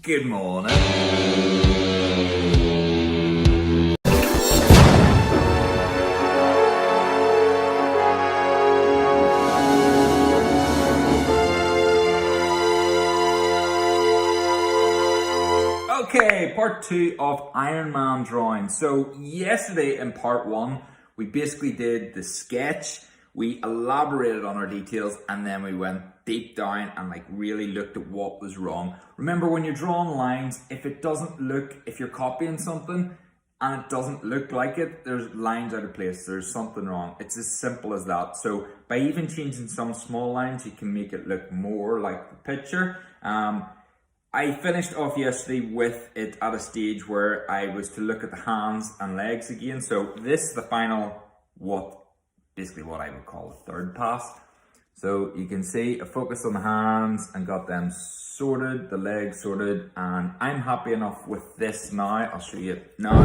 Good morning. Okay, part 2 of Ironman drawing. So yesterday in part 1, we basically did the sketch, we elaborated on our details, and then we went deep down and really looked at what was wrong. Remember, when you're drawing lines, if you're copying something and it doesn't look like it, there's lines out of place, there's something wrong. It's as simple as that. So by even changing some small lines, you can make it look more like the picture. I finished off yesterday with it at a stage where I was to look at the hands and legs again. So this is the final, basically what I would call a third pass. So you can see I focused on the hands and got them sorted, the legs sorted, and I'm happy enough with this now. I'll show you it now.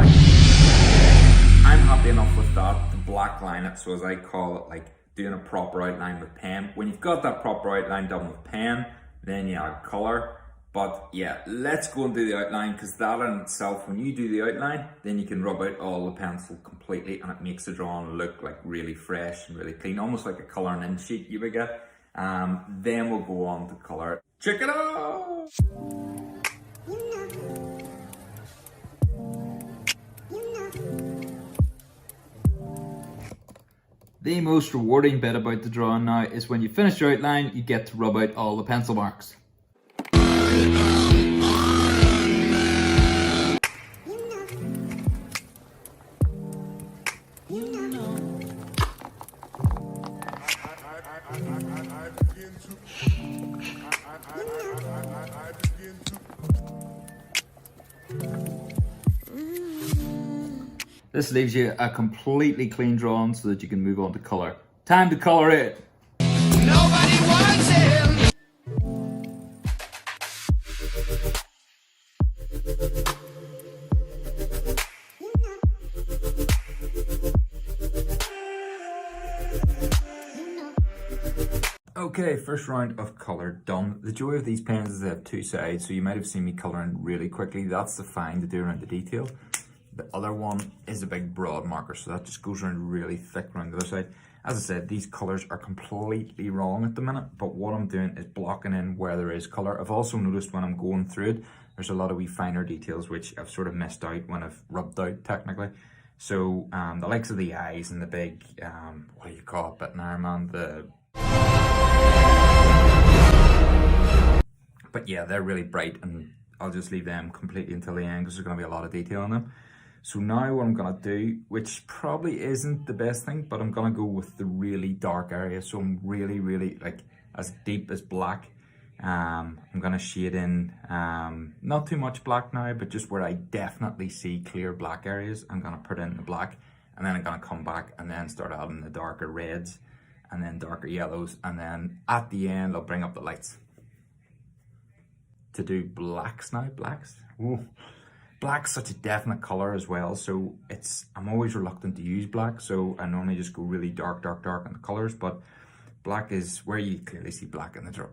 I'm happy enough with that to black line it, so as I call it, like doing a proper outline with pen. When you've got that proper outline done with pen, then you add color. But yeah, let's go and do the outline, because that in itself, when you do the outline, then you can rub out all the pencil completely and it makes the drawing look like really fresh and really clean, almost like a colouring in sheet you would get. Then we'll go on to colour. Check it out! The most rewarding bit about the drawing now is when you finish your outline, you get to rub out all the pencil marks. This leaves you a completely clean drawing so that you can move on to colour. Time to colour it! Nobody wants him! Okay, first round of colour done. The joy of these pens is they have two sides, so you might have seen me colouring really quickly. That's the fine to do around the detail. The other one is a big broad marker, so that just goes around really thick around the other side. As I said, these colours are completely wrong at the minute, but what I'm doing is blocking in where there is colour. I've also noticed when I'm going through it, there's a lot of wee finer details which I've sort of missed out when I've rubbed out technically. So the likes of the eyes and the big, what do you call it, bit in Ironman, but yeah, they're really bright, and I'll just leave them completely until the end because there's going to be a lot of detail on them. So now what I'm going to do, which probably isn't the best thing, but I'm going to go with the really dark area. So I'm really like as deep as black. I'm going to shade in, not too much black now, but just where I definitely see clear black areas, I'm going to put in the black, and then I'm going to come back and then start adding the darker reds and then darker yellows. And then at the end, I'll bring up the lights to do blacks now. Ooh. Black's such a definite colour as well, so I'm always reluctant to use black, so I normally just go really dark on the colours, but black is where you clearly see black in the draw.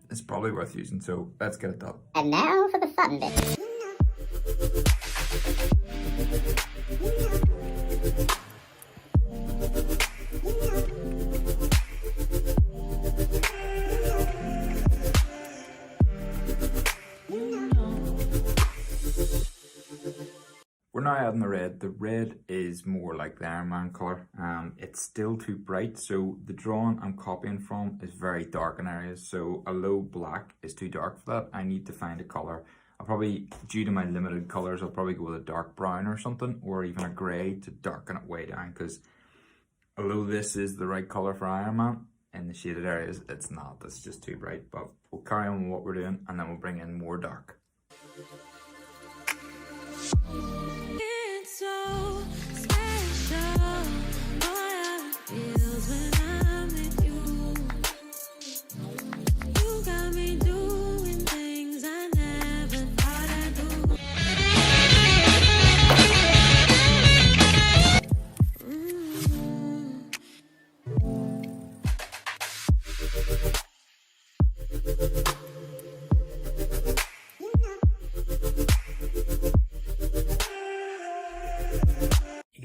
It's probably worth using, so let's get it done. And now for the fun bit. We're now adding the red. The red is more like the Ironman colour. It's still too bright, so the drawing I'm copying from is very dark in areas. So although black is too dark for that, I need to find a colour. I'll probably, due to my limited colours, I'll probably go with a dark brown or something, or even a grey to darken it way down, because although this is the right colour for Ironman, in the shaded areas, it's not. It's just too bright. But we'll carry on with what we're doing, and then we'll bring in more dark. It's so special, boy, it feels when I'm with you. You got me doing things I never thought I'd do.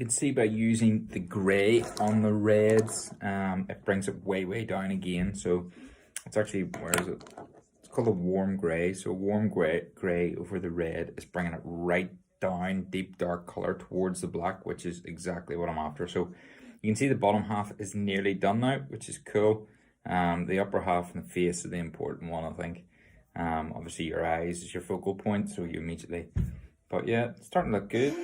can see by using the grey on the reds, it brings it way down again. So it's actually, where is it? It's called a warm grey. So warm grey over the red is bringing it right down, deep dark colour towards the black, which is exactly what I'm after. So you can see the bottom half is nearly done now, which is cool. The upper half and the face are the important one, I think. Obviously your eyes is your focal point, so you immediately, but yeah, it's starting to look good.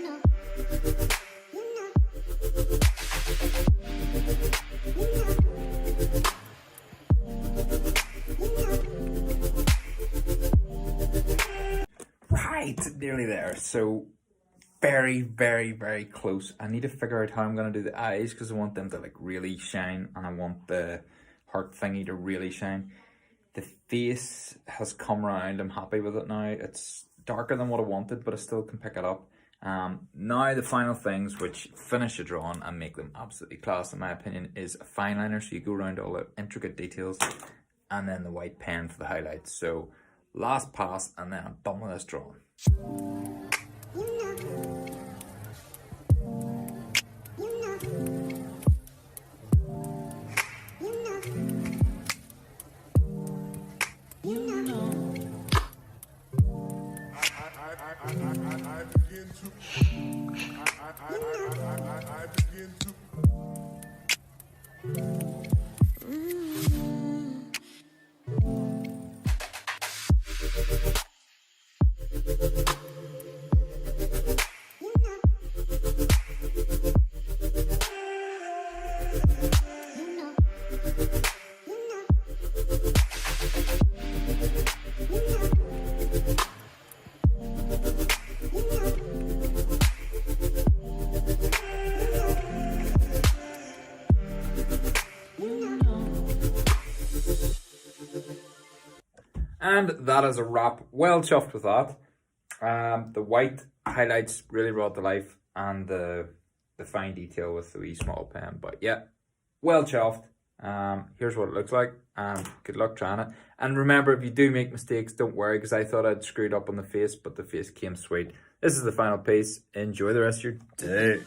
Right, nearly there. So very close. I need to figure out how I'm gonna do the eyes, because I want them to like really shine, and I want the heart thingy to really shine. The face has come around. I'm happy with it now. It's darker than what I wanted, but I still can pick it up. Now the final things which finish a drawing and make them absolutely class, in my opinion, is a fine liner. So you go around all the intricate details, and then the white pen for the highlights. So last pass, and then I'm done with this drawing. And that is a wrap. Well chuffed with that. The white highlights really brought to life, and the fine detail with the wee small pen. But yeah, well chuffed. Here's what it looks like. Good luck trying it. And remember, if you do make mistakes, don't worry, because I thought I'd screwed up on the face, but the face came sweet. This is the final piece. Enjoy the rest of your day.